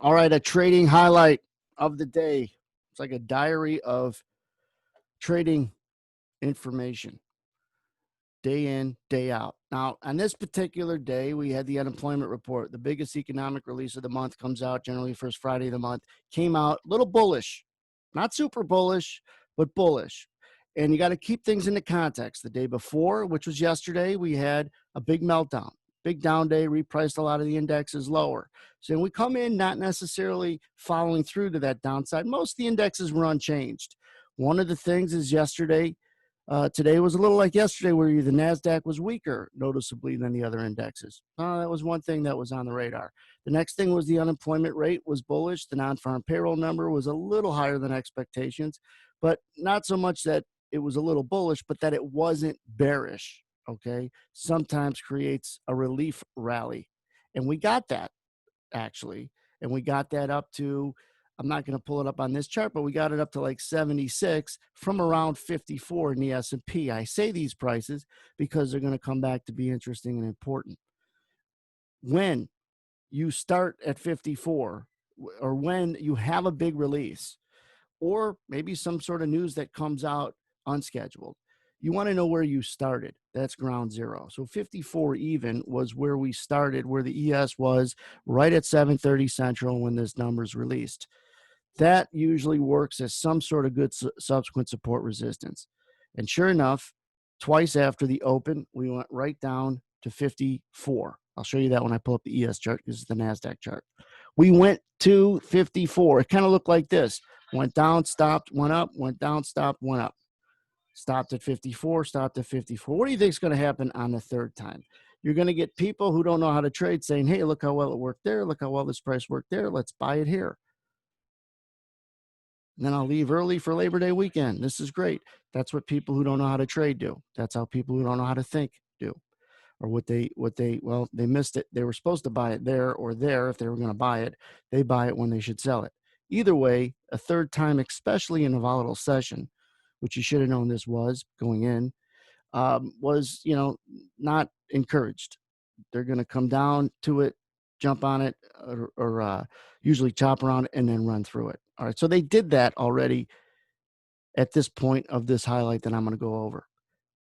All right, a trading highlight of the day. It's like a diary of trading information, day in, day out. Now, on this particular day, we had the unemployment report. The biggest economic release of the month comes out generally first Friday of the month. Came out a little bullish, not super bullish, but bullish. And you got to keep things into context. The day before, which was yesterday, we had a big meltdown. Big down day, repriced a lot of the indexes lower. So we come in not necessarily following through to that downside. Most of the indexes were unchanged. One of the things is yesterday, today was a little like yesterday where the NASDAQ was weaker noticeably than the other indexes. That was one thing that was on the radar. The next thing was the unemployment rate was bullish. The non-farm payroll number was a little higher than expectations, but not so much that it was a little bullish, but that it wasn't bearish. Okay, sometimes creates a relief rally. And we got that actually. And we got that up to, I'm not going to pull it up on this chart, but we got it up to like 76 from around 54 in the S&P. I say these prices because they're going to come back to be interesting and important. When you start at 54 or when you have a big release or maybe some sort of news that comes out unscheduled, you want to know where you started. That's ground zero. So 54 even was where we started, where the ES was right at 7:30 Central when this number is released. That usually works as some sort of good subsequent support resistance. And sure enough, twice after the open, we went right down to 54. I'll show you that when I pull up the ES chart. This is the NASDAQ chart. We went to 54. It kind of looked like this. Went down, stopped, went up, went down, stopped, went up. Stopped at 54, stopped at 54. What do you think is going to happen on the third time? You're going to get people who don't know how to trade saying, hey, look how well it worked there. Look how well this price worked there. Let's buy it here. And then I'll leave early for Labor Day weekend. This is great. That's what people who don't know how to trade do. That's how people who don't know how to think do. Or they missed it. They were supposed to buy it there or there if they were going to buy it. They buy it when they should sell it. Either way, a third time, especially in a volatile session, which you should have known this was going in, was, not encouraged. They're going to come down to it, jump on it, or usually chop around it and then run through it. All right, so they did that already at this point of this highlight that I'm going to go over.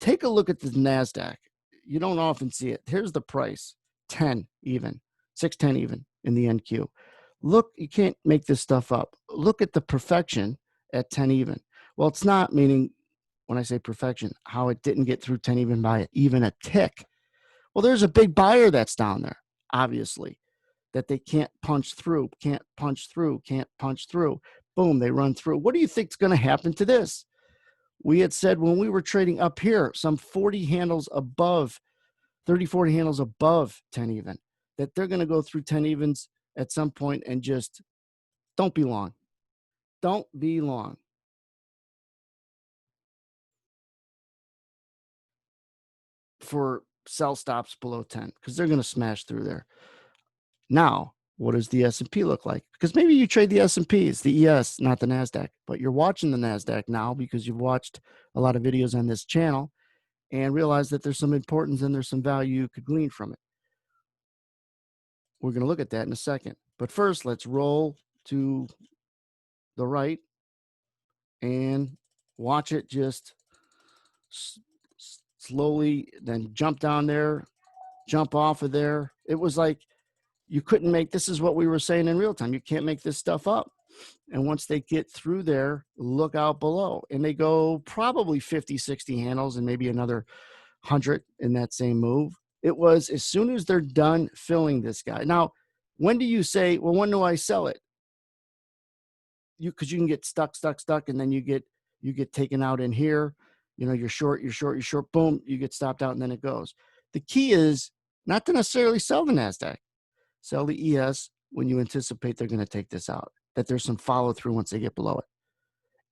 Take a look at the NASDAQ. You don't often see it. Here's the price, 10 even, 610 even in the NQ. Look, you can't make this stuff up. Look at the perfection at 10 even. Well, it's not, meaning when I say perfection, how it didn't get through 10 even by even a tick. Well, there's a big buyer that's down there, obviously, that they can't punch through, can't punch through, can't punch through. Boom, they run through. What do you think is going to happen to this? We had said when we were trading up here, some 40 handles above, 30, 40 handles above 10 even, that they're going to go through 10 evens at some point and just don't be long. Don't be long. For sell stops below 10 because they're going to smash through there. Now, what does the S&P look like? Because maybe you trade the S&P, it's the ES, not the NASDAQ, but you're watching the NASDAQ now because you've watched a lot of videos on this channel and realize that there's some importance and there's some value you could glean from it. We're going to look at that in a second. But first, let's roll to the right and watch it just slowly, then jump down there, jump off of there. It was like you couldn't make, this is what we were saying in real time. You can't make this stuff up. And once they get through there, look out below. And they go probably 50, 60 handles and maybe another 100 in that same move. It was as soon as they're done filling this guy. Now, when do you say, well, when do I sell it? Because you can get stuck, and then you get taken out in here. You're short, boom, you get stopped out, and then it goes. The key is not to necessarily sell the NASDAQ. Sell the ES when you anticipate they're going to take this out, that there's some follow through once they get below it.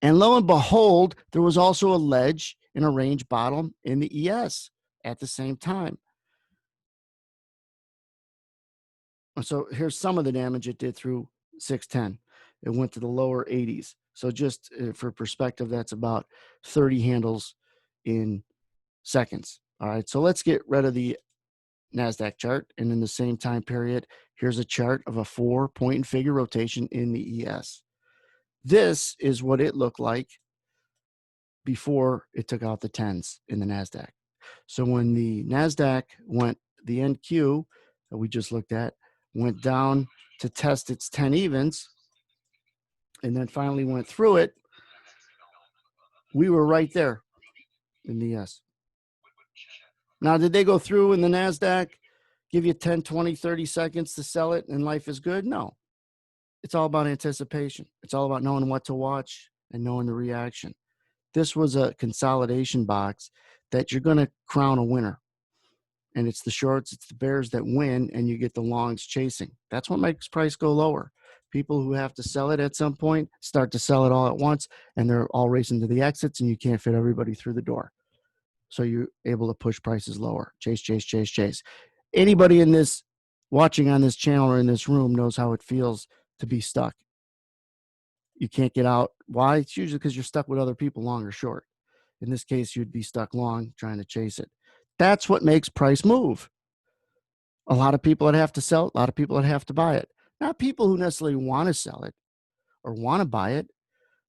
And lo and behold, there was also a ledge in a range bottom in the ES at the same time. So here's some of the damage it did through 610. It went to the lower 80s. So just for perspective, that's about 30 handles in seconds. All right, so let's get rid of the NASDAQ chart. And in the same time period, here's a chart of a 4-point and figure rotation in the ES. This is what it looked like before it took out the 10s in the NASDAQ. So when the NASDAQ went, the NQ that we just looked at, went down to test its 10 evens, and then finally went through it, we were right there in the S. Now, did they go through in the NASDAQ, give you 10, 20, 30 seconds to sell it and life is good? No. It's all about anticipation. It's all about knowing what to watch and knowing the reaction. This was a consolidation box that you're going to crown a winner. And it's the shorts, it's the bears that win, and you get the longs chasing. That's what makes price go lower. People who have to sell it at some point start to sell it all at once, and they're all racing to the exits, and you can't fit everybody through the door. So you're able to push prices lower. Chase, chase, chase, chase. Anybody in this, watching on this channel or in this room, knows how it feels to be stuck. You can't get out. Why? It's usually because you're stuck with other people, long or short. In this case, you'd be stuck long trying to chase it. That's what makes price move. A lot of people that have to sell it, a lot of people that have to buy it. Not people who necessarily want to sell it or want to buy it.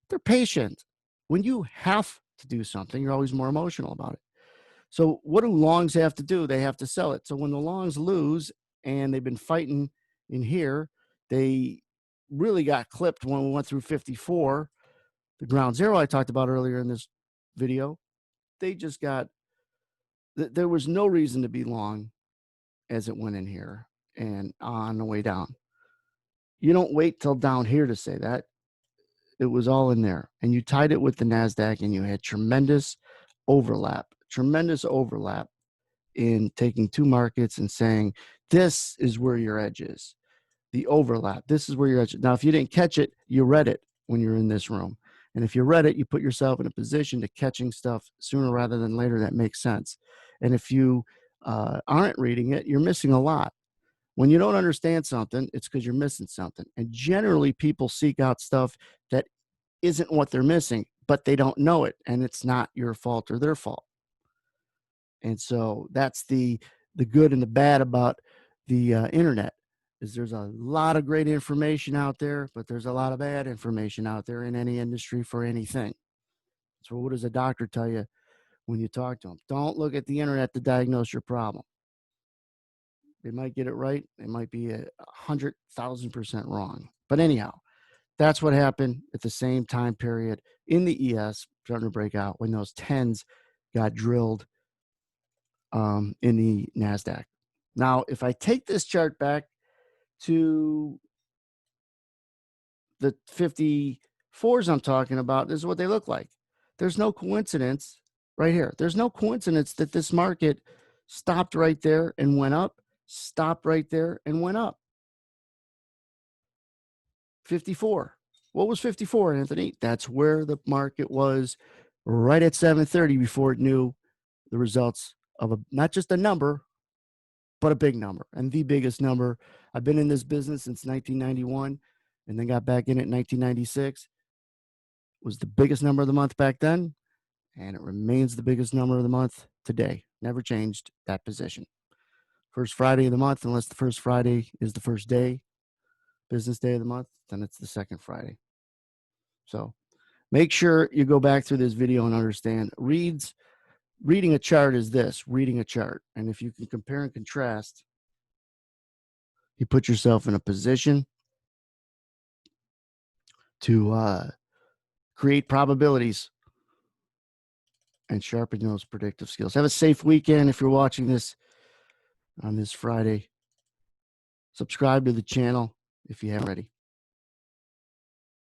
They're patient. When you have to do something, you're always more emotional about it. So what do longs have to do? They have to sell it. So when the longs lose, and they've been fighting in here, they really got clipped when we went through 54. The ground zero I talked about earlier in this video, they just got, there was no reason to be long as it went in here and on the way down. You don't wait till down here to say that. It was all in there. And you tied it with the NASDAQ, and you had tremendous overlap in taking two markets and saying, this is where your edge is. The overlap. This is where your edge is. Now, if you didn't catch it, you read it when you're in this room. And if you read it, you put yourself in a position to catching stuff sooner rather than later that makes sense. And if you aren't reading it, you're missing a lot. When you don't understand something, it's because you're missing something. And generally, people seek out stuff that isn't what they're missing, but they don't know it, and it's not your fault or their fault. And so that's the good and the bad about the internet. Is there's a lot of great information out there, but there's a lot of bad information out there in any industry for anything. So what does a doctor tell you when you talk to them? Don't look at the internet to diagnose your problem. They might get it right. They might be 100,000% wrong. But anyhow, that's what happened at the same time period in the ES, starting to break out when those 10s got drilled in the NASDAQ. Now, if I take this chart back to the 54s I'm talking about, this is what they look like. There's no coincidence right here. There's no coincidence that this market stopped right there and went up, stopped right there and went up. 54. What was 54, Anthony? That's where the market was right at 7:30 before it knew the results of not just a number, but a big number, and the biggest number. I've been in this business since 1991 and then got back in it in 1996. It was the biggest number of the month back then, and it remains the biggest number of the month today. Never changed that position. First Friday of the month, unless the first Friday is the first day, business day of the month, then it's the second Friday. So make sure you go back through this video and understand reading a chart is this, reading a chart. And if you can compare and contrast, you put yourself in a position to create probabilities and sharpen those predictive skills. Have a safe weekend. If you're watching this on this Friday, subscribe to the channel if you haven't already.